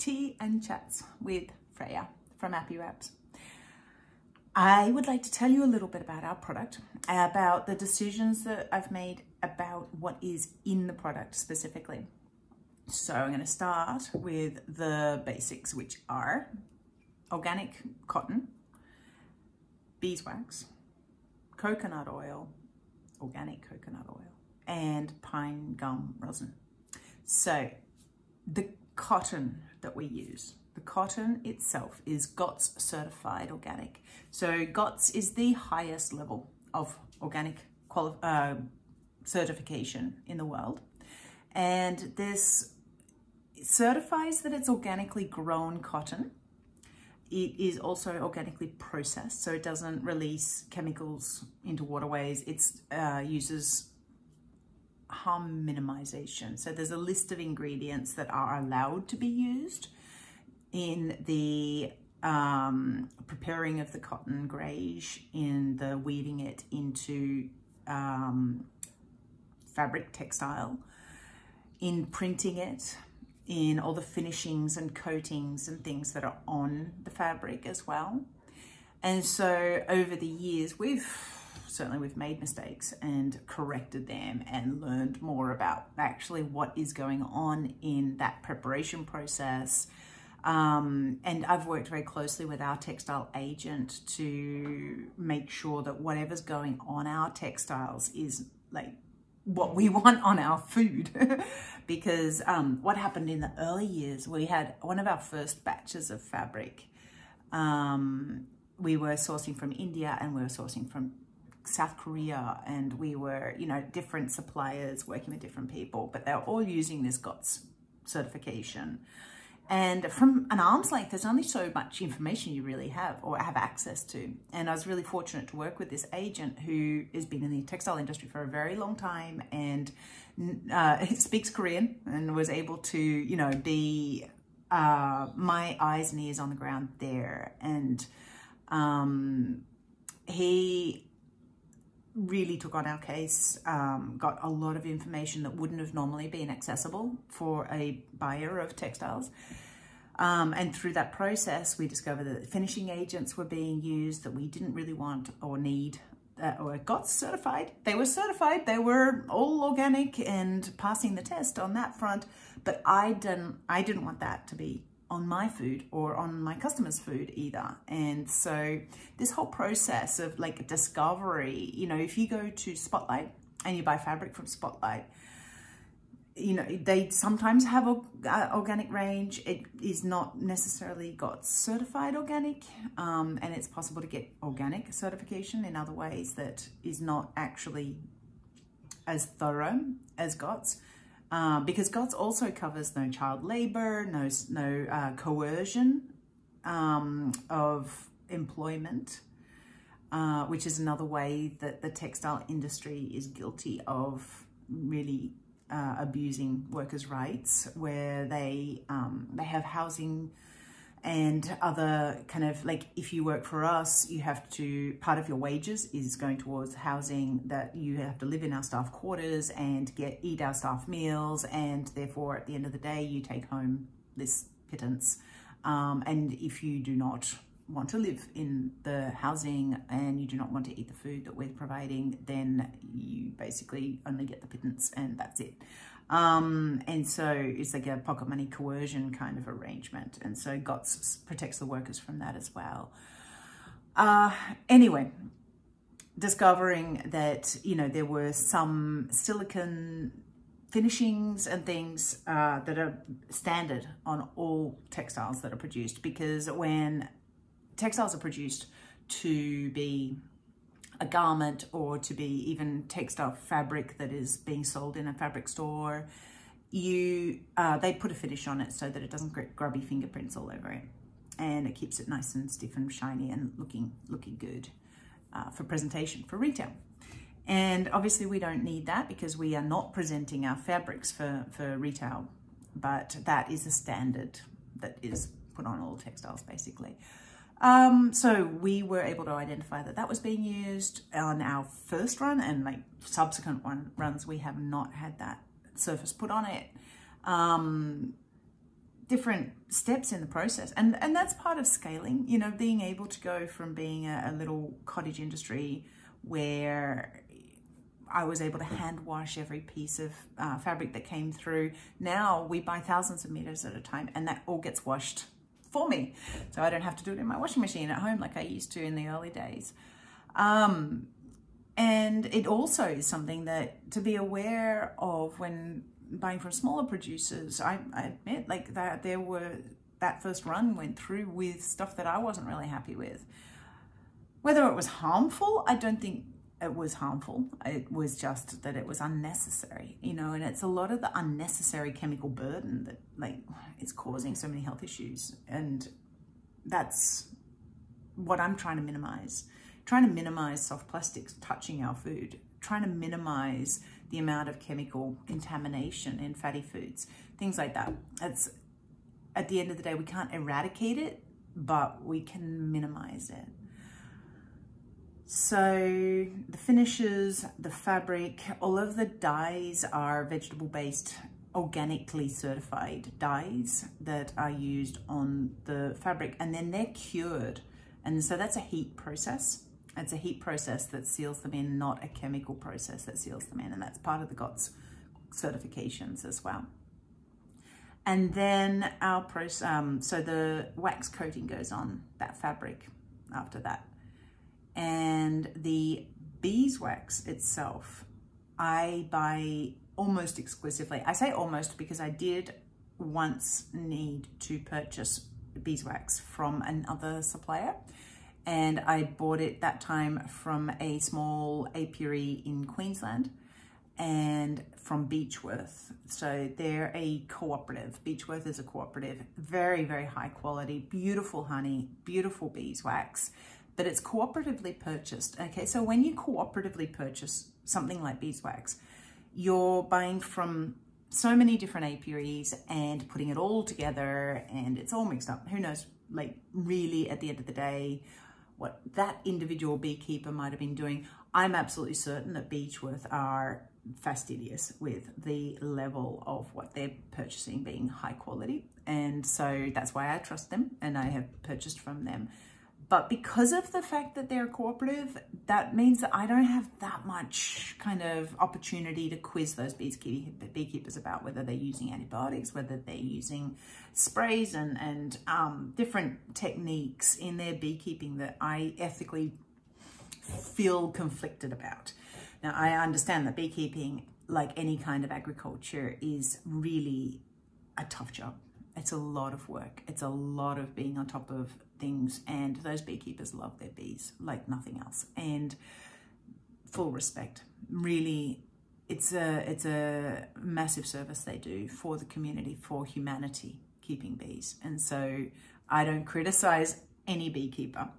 Tea and Chats with Freyja from Apiwraps. I would like to tell you a little bit about our product, about the decisions that I've made about what is in the product specifically. So I'm going to start with the basics, which are organic cotton, beeswax, coconut oil, organic coconut oil, and pine gum rosin. So the cotton that we use, the cotton itself is GOTS certified organic. So GOTS is the highest level of organic certification in the world. And this certifies that it's organically grown cotton. It is also organically processed, so it doesn't release chemicals into waterways. It uses harm minimization. So there's a list of ingredients that are allowed to be used in the preparing of the cotton greige, in the weaving it into fabric textile, in printing it, in all the finishings and coatings and things that are on the fabric as well. And so over the years, we've made mistakes and corrected them and learned more about actually what is going on in that preparation process. And I've worked very closely with our textile agent to make sure that whatever's going on our textiles is like what we want on our food. Because what happened in the early years, we had one of our first batches of fabric. We were sourcing from India and we were sourcing from South Korea, and we were, different suppliers working with different people, but they're all using this GOTS certification. And from an arm's length, there's only so much information you really have or have access to. And I was really fortunate to work with this agent who has been in the textile industry for a very long time and speaks Korean, and was able to, be my eyes and ears on the ground there. And he really took on our case, got a lot of information that wouldn't have normally been accessible for a buyer of textiles. And through that process, we discovered that finishing agents were being used that we didn't really want or need, or got certified. They were certified, they were all organic and passing the test on that front, but I didn't want that to be on my food or on my customers' food either. And so this whole process of like discovery, if you go to Spotlight and you buy fabric from Spotlight, they sometimes have an organic range. It is not necessarily got certified organic, and it's possible to get organic certification in other ways that is not actually as thorough as GOTS. Because GOTS also covers no child labor, no coercion of employment, which is another way that the textile industry is guilty of really abusing workers' rights, where they have housing and other kind of, like, if you work for us, you have to, part of your wages is going towards housing, that you have to live in our staff quarters and eat our staff meals, and therefore at the end of the day you take home this pittance. And if you do not want to live in the housing and you do not want to eat the food that we're providing, then you basically only get the pittance and that's it. And so it's like a pocket money coercion kind of arrangement. And so GOTS protects the workers from that as well. Anyway, discovering that, there were some silicone finishings and things that are standard on all textiles that are produced, because when textiles are produced to be a garment or to be even textile fabric that is being sold in a fabric store, they put a finish on it so that it doesn't get grubby fingerprints all over it, and it keeps it nice and stiff and shiny and looking good for presentation for retail. And obviously we don't need that because we are not presenting our fabrics for retail, but that is a standard that is put on all textiles basically. So we were able to identify that that was being used on our first run, and like subsequent runs, we have not had that surface put on it. different steps in the process. And that's part of scaling, you know, being able to go from being a little cottage industry where I was able to hand wash every piece of fabric that came through. Now we buy thousands of meters at a time, and that all gets washed for me. So I don't have to do it in my washing machine at home like I used to in the early days. And it also is something that to be aware of when buying from smaller producers. I admit, like, that that first run went through with stuff that I wasn't really happy with. Whether it was harmful, I don't think it was harmful. It was just that it was unnecessary, you know, and it's a lot of the unnecessary chemical burden that, like, it's causing so many health issues. And that's what I'm trying to minimize. Trying to minimize soft plastics touching our food, trying to minimize the amount of chemical contamination in fatty foods, things like that. It's, at the end of the day, we can't eradicate it, but we can minimize it. So the finishes, the fabric, all of the dyes are vegetable-based, organically certified dyes that are used on the fabric, and then they're cured. And so that's a heat process. It's a heat process that seals them in, not a chemical process that seals them in. And that's part of the GOTS certifications as well. And then our process, so the wax coating goes on that fabric after that. And the beeswax itself, I buy almost exclusively. I say almost because I did once need to purchase beeswax from another supplier. And I bought it that time from a small apiary in Queensland and from Beechworth. So they're a cooperative. Beechworth is a cooperative, very, very high quality, beautiful honey, beautiful beeswax, but it's cooperatively purchased. Okay, so when you cooperatively purchase something like beeswax, you're buying from so many different apiaries and putting it all together, and it's all mixed up. Who knows, like, really at the end of the day, what that individual beekeeper might have been doing. I'm absolutely certain that Beechworth are fastidious with the level of what they're purchasing being high quality. And so that's why I trust them and I have purchased from them. But because of the fact that they're cooperative, that means that I don't have that much kind of opportunity to quiz those beekeepers about whether they're using antibiotics, whether they're using sprays and different techniques in their beekeeping that I ethically feel conflicted about. Now, I understand that beekeeping, like any kind of agriculture, is really a tough job. It's a lot of work. It's a lot of being on top of things, and those beekeepers love their bees like nothing else. And full respect. Really, it's a massive service they do for the community, for humanity, keeping bees. And so I don't criticize any beekeeper,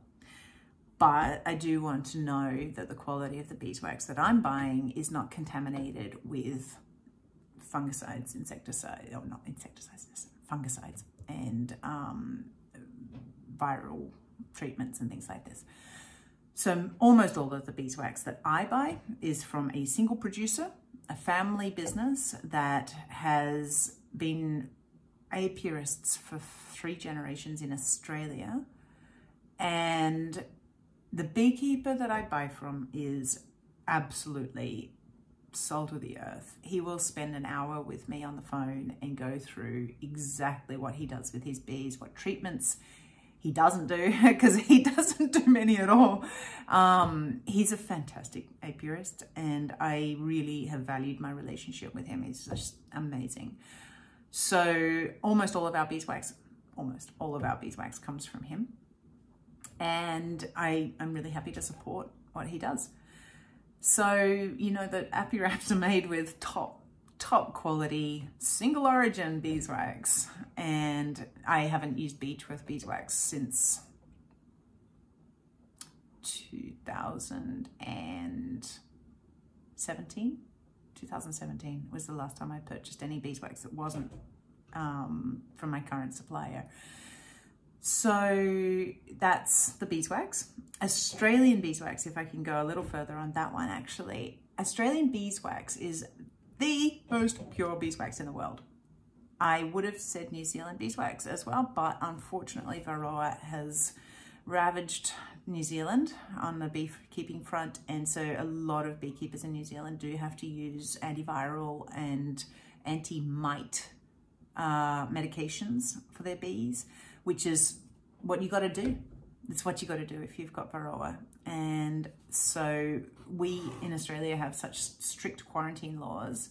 but I do want to know that the quality of the beeswax that I'm buying is not contaminated with fungicides, insecticides, or not insecticides, fungicides, and viral treatments and things like this. So almost all of the beeswax that I buy is from a single producer, a family business that has been apiarists for 3 generations in Australia. And the beekeeper that I buy from is absolutely salt of the earth. He will spend an hour with me on the phone and go through exactly what he does with his bees, what treatments he doesn't do, because he doesn't do many at all. He's a fantastic apiarist, and I really have valued my relationship with him. He's just amazing. So almost all of our beeswax comes from him. And I'm really happy to support what he does. So, you know, that Apiwraps are made with top quality, single origin beeswax. And I haven't used Beechworth beeswax since 2017. 2017 was the last time I purchased any beeswax that wasn't from my current supplier. So that's the beeswax. Australian beeswax, if I can go a little further on that one, actually. Australian beeswax is the most pure beeswax in the world. I would have said New Zealand beeswax as well, but unfortunately Varroa has ravaged New Zealand on the beekeeping front, and so a lot of beekeepers in New Zealand do have to use antiviral and anti-mite medications for their bees, which is what you got to do. It's what you got to do if you've got Varroa. And so we in Australia have such strict quarantine laws,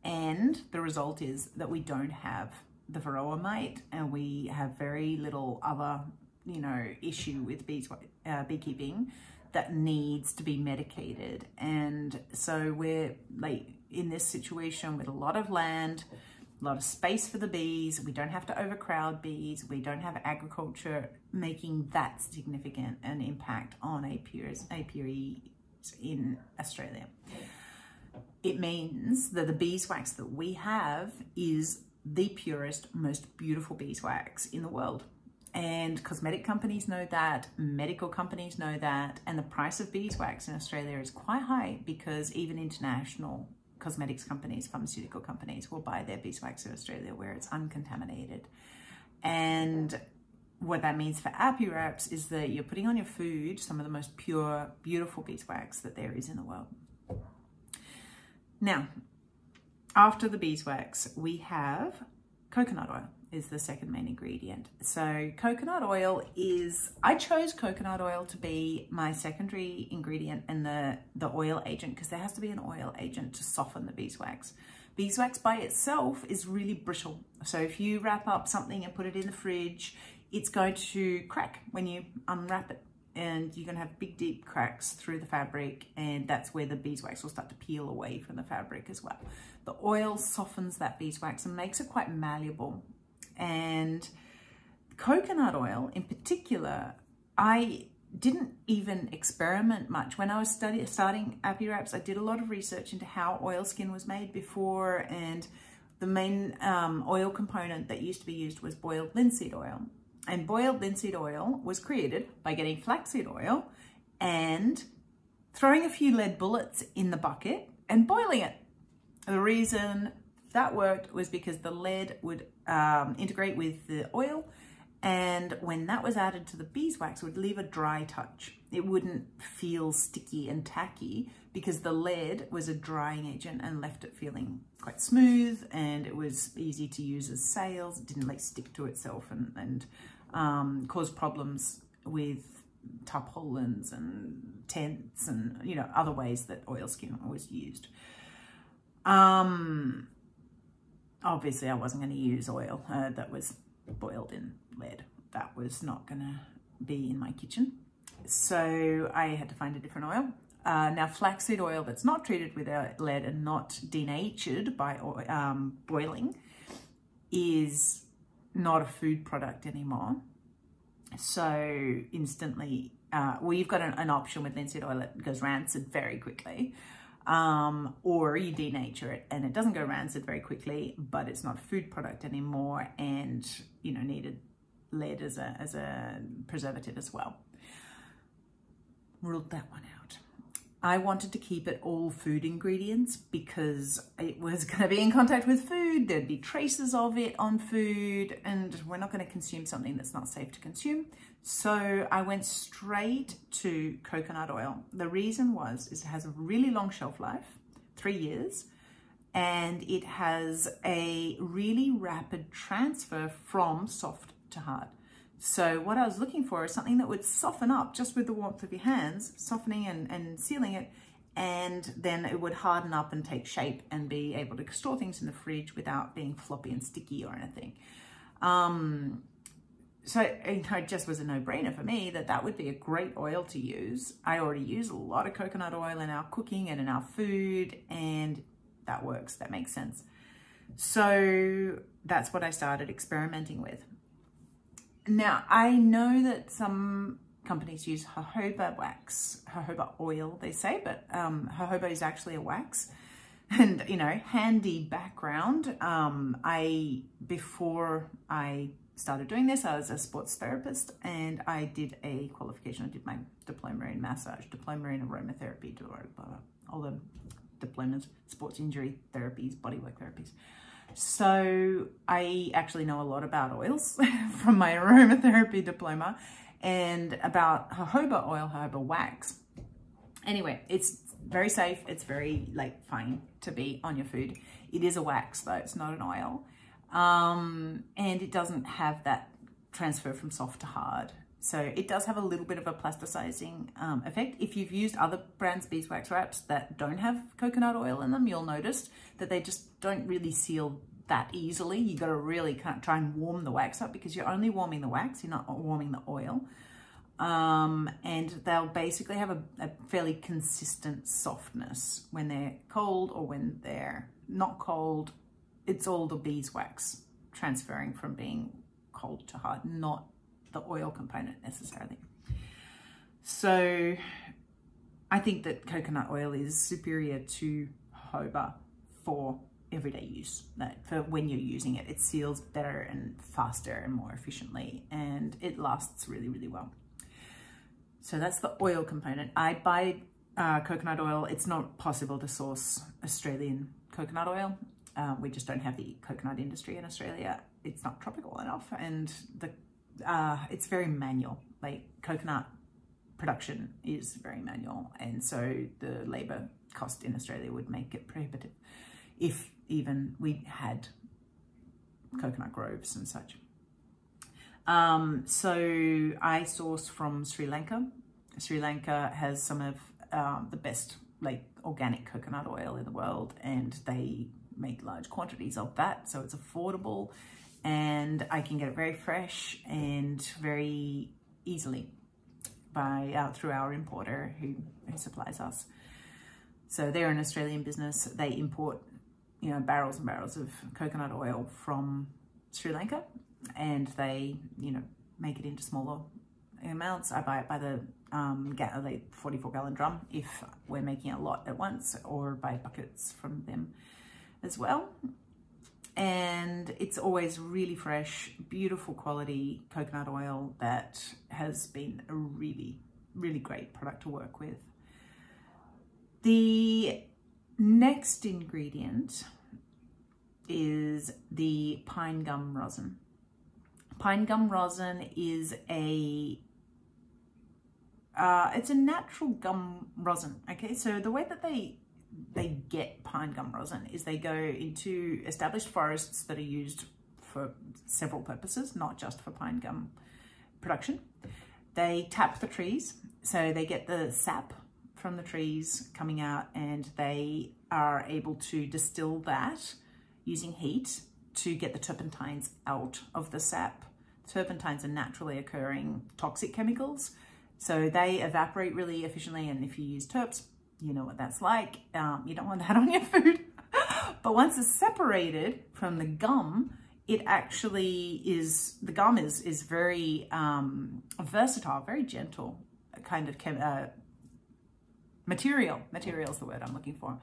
and the result is that we don't have the Varroa mite, and we have very little other, you know, issue with beekeeping that needs to be medicated. And so we're like in this situation with a lot of land, a lot of space for the bees. We don't have to overcrowd bees. We don't have agriculture making that significant an impact on apiaries in Australia. It means that the beeswax that we have is the purest, most beautiful beeswax in the world. And cosmetic companies know that, medical companies know that, and the price of beeswax in Australia is quite high because even international cosmetics companies, pharmaceutical companies will buy their beeswax in Australia where it's uncontaminated. And what that means for Apiwraps is that you're putting on your food some of the most pure, beautiful beeswax that there is in the world. Now, after the beeswax, we have coconut oil is the second main ingredient. So coconut oil is, I chose coconut oil to be my secondary ingredient and the oil agent, because there has to be an oil agent to soften the beeswax. Beeswax by itself is really brittle. So if you wrap up something and put it in the fridge, it's going to crack when you unwrap it. And you're going to have big, deep cracks through the fabric, and that's where the beeswax will start to peel away from the fabric as well. The oil softens that beeswax and makes it quite malleable. And coconut oil in particular, I didn't even experiment much. When I was starting Apiwraps, I did a lot of research into how oilskin was made before, and the main oil component that used to be used was boiled linseed oil. And boiled linseed oil was created by getting flaxseed oil and throwing a few lead bullets in the bucket and boiling it. The reason that worked was because the lead would integrate with the oil, and when that was added to the beeswax, it would leave a dry touch. It wouldn't feel sticky and tacky because the lead was a drying agent and left it feeling quite smooth, and it was easy to use as sails. It didn't like stick to itself and cause problems with tarpaulins and tents and, you know, other ways that oilskin was used. Obviously I wasn't going to use oil that was boiled in lead. That was not going to be in my kitchen. So I had to find a different oil. Now flaxseed oil that's not treated with lead and not denatured by boiling is not a food product anymore. So instantly, well, you've got an option with linseed oil that goes rancid very quickly, or you denature it and it doesn't go rancid very quickly, but it's not a food product anymore, and you know, needed lead as a preservative as well. Ruled that one out. I wanted to keep it all food ingredients because it was going to be in contact with food. There'd be traces of it on food, and we're not going to consume something that's not safe to consume. So I went straight to coconut oil. The reason is it has a really long shelf life, 3 years, and it has a really rapid transfer from soft to hard. So what I was looking for is something that would soften up just with the warmth of your hands, softening and sealing it, and then it would harden up and take shape and be able to store things in the fridge without being floppy and sticky or anything. So it just was a no-brainer for me that that would be a great oil to use. I already use a lot of coconut oil in our cooking and in our food, and that works, that makes sense. So that's what I started experimenting with. Now, I know that some companies use jojoba wax, jojoba oil, they say, but jojoba is actually a wax. And, you know, handy background. Before I started doing this, I was a sports therapist, and I did a qualification. I did my diploma in massage, diploma in aromatherapy, all the diplomas, sports injury therapies, bodywork therapies. So I actually know a lot about oils from my aromatherapy diploma and about jojoba oil, jojoba wax. Anyway, it's very safe. It's very fine to be on your food. It is a wax though, it's not an oil. And it doesn't have that transfer from soft to hard. So it does have a little bit of a plasticizing effect. If you've used other brands' beeswax wraps that don't have coconut oil in them, you'll notice that they just don't really seal that easily. You got to really try and warm the wax up, because you're only warming the wax, you're not warming the oil. And they'll basically have a fairly consistent softness when they're cold or when they're not cold. It's all the beeswax transferring from being cold to hard, not the oil component necessarily. So I think that coconut oil is superior to jojoba for everyday use. That for when you're using it, it seals better and faster and more efficiently, and it lasts really, really well. So that's the oil component. I buy coconut oil. It's not possible to source Australian coconut oil. We just don't have the coconut industry in Australia. It's not tropical enough, and it's very manual. Coconut production is very manual, and so the labor cost in Australia would make it prohibitive if even we had coconut groves and such. So I source from Sri Lanka. Sri Lanka has some of the best organic coconut oil in the world, and they make large quantities of that, so it's affordable, and I can get it very fresh and very easily by through our importer who supplies us. So they're an Australian business. They import barrels and barrels of coconut oil from Sri Lanka, and they make it into smaller amounts. I buy it by the 44 gallon drum if we're making a lot at once, or by buckets from them as well. And it's always really fresh, beautiful quality coconut oil that has been a really, really great product to work with. The next ingredient is the pine gum rosin. Pine gum rosin is it's a natural gum rosin. Okay, so the way that they get pine gum rosin is they go into established forests that are used for several purposes, not just for pine gum production. They tap the trees, so they get the sap from the trees coming out, and they are able to distill that using heat to get the turpentines out of the sap. Turpentines are naturally occurring toxic chemicals, so they evaporate really efficiently, and if you use terps, you know what that's like. You don't want that on your food. But once it's separated from the gum, it actually is, the gum is very versatile, very gentle kind of material is the word I'm looking for.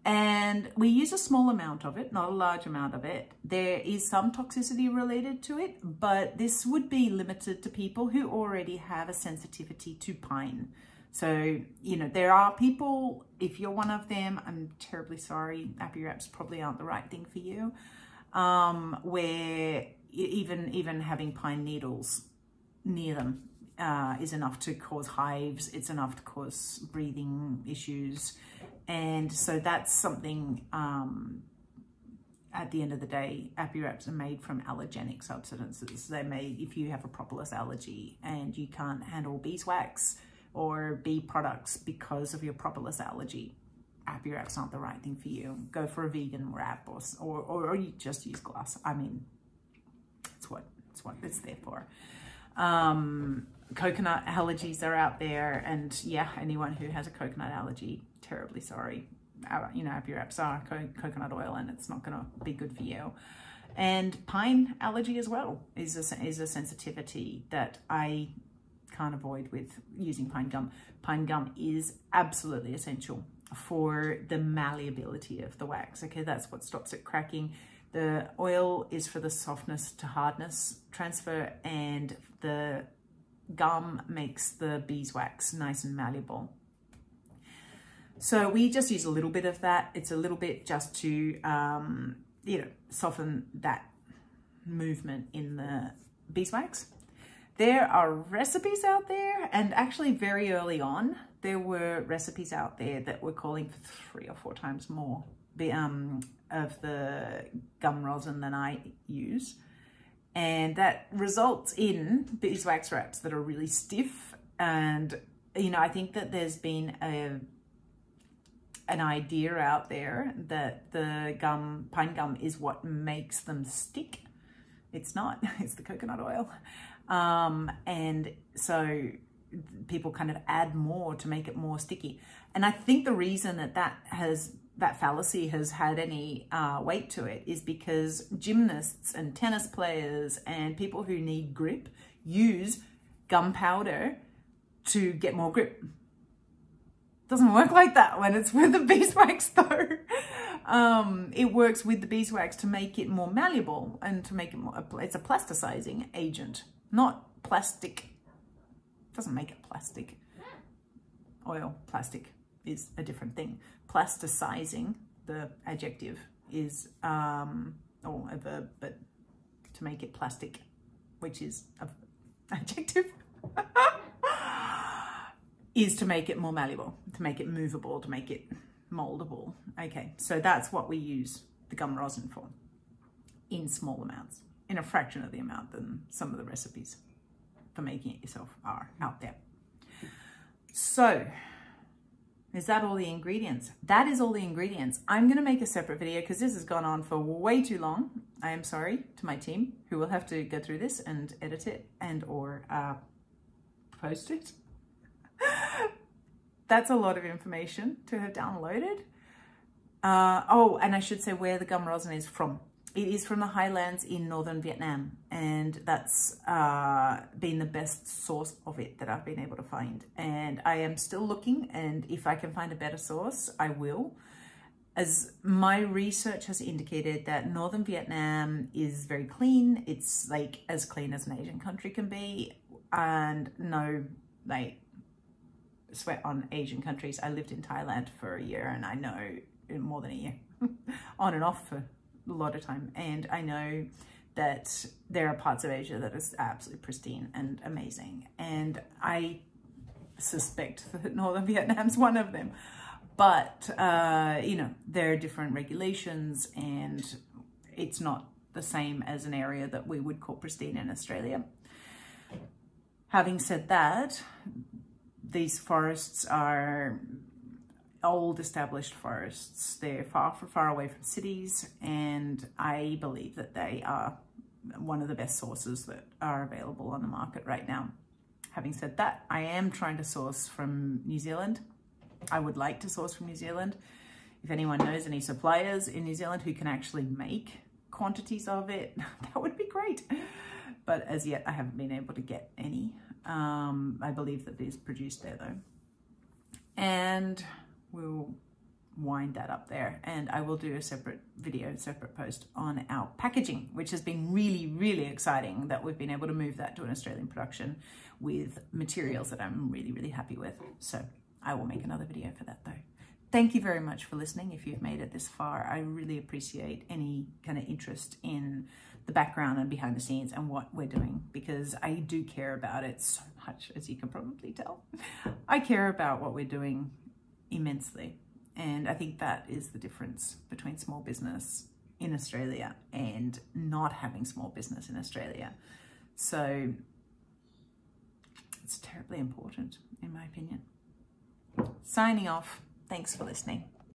And we use a small amount of it, not a large amount of it. There is some toxicity related to it, but this would be limited to people who already have a sensitivity to pine. So, there are people, if you're one of them, I'm terribly sorry, Apiwraps probably aren't the right thing for you, where even having pine needles near them is enough to cause hives. It's enough to cause breathing issues. And so that's something, at the end of the day, Apiwraps are made from allergenic substances. They're made, if you have a propolis allergy and you can't handle beeswax or bee products because of your propolis allergy, Apiwraps aren't the right thing for you. Go for a vegan wrap, or you just use glass. I mean, it's what it's there for. Coconut allergies are out there, and yeah, anyone who has a coconut allergy, terribly sorry. Apiwraps are coconut oil, and it's not going to be good for you. And pine allergy as well is a sensitivity that I can't avoid with using pine gum. Pine gum is absolutely essential for the malleability of the wax. Okay, that's what stops it cracking. The oil is for the softness to hardness transfer, and the gum makes the beeswax nice and malleable. So we just use a little bit of that. It's a little bit just to soften that movement in the beeswax. There are recipes out there, and actually very early on, there were recipes out there that were calling for 3 or 4 times more of the gum rosin than I use. And that results in beeswax wraps that are really stiff. And, I think that there's been an idea out there that the pine gum is what makes them stick. It's not, it's the coconut oil. And so people kind of add more to make it more sticky. And I think the reason that fallacy has had any weight to it is because gymnasts and tennis players and people who need grip use gunpowder to get more grip. Doesn't work like that when it's with the beeswax though. It works with the beeswax to make it more malleable and to make it more, it's a plasticizing agent, not plastic. Doesn't make it plastic. Oil, plastic is a different thing. Plasticizing, the adjective, is or a verb, but to make it plastic, which is an adjective, is to make it more malleable, to make it movable, to make it moldable. Okay, so that's what we use the gum rosin for, in small amounts, in a fraction of the amount than some of the recipes for making it yourself are out there. So is that all the ingredients? That is all the ingredients. I'm going to make a separate video because this has gone on for way too long. I am sorry to my team who will have to go through this and edit it and or post it. That's a lot of information to have downloaded. Oh, and I should say where the gum rosin is from. It is from the highlands in northern Vietnam, and that's been the best source of it that I've been able to find. And I am still looking, and if I can find a better source, I will. As my research has indicated that northern Vietnam is very clean. It's like as clean as an Asian country can be, and no, like, sweat on Asian countries. I lived in Thailand for a year, and I know more than a year, on and off for a lot of time. And I know that there are parts of Asia that is absolutely pristine and amazing. And I suspect that northern Vietnam's one of them. But, there are different regulations, and it's not the same as an area that we would call pristine in Australia. Having said that, these forests are old established forests. They're far away from cities, and I believe that they are one of the best sources that are available on the market right now. Having said that, I am trying to source from New Zealand. I would like to source from New Zealand. If anyone knows any suppliers in New Zealand who can actually make quantities of it, that would be great. But as yet, I haven't been able to get any. I believe that it is produced there though. And we'll wind that up there, and I will do a separate video, separate post on our packaging, which has been really, really exciting that we've been able to move that to an Australian production with materials that I'm really, really happy with. So I will make another video for that though. Thank you very much for listening. If you've made it this far, I really appreciate any kind of interest in the background and behind the scenes and what we're doing, because I do care about it so much, as you can probably tell. I care about what we're doing immensely. And I think that is the difference between small business in Australia and not having small business in Australia. So it's terribly important, in my opinion. Signing off. Thanks for listening.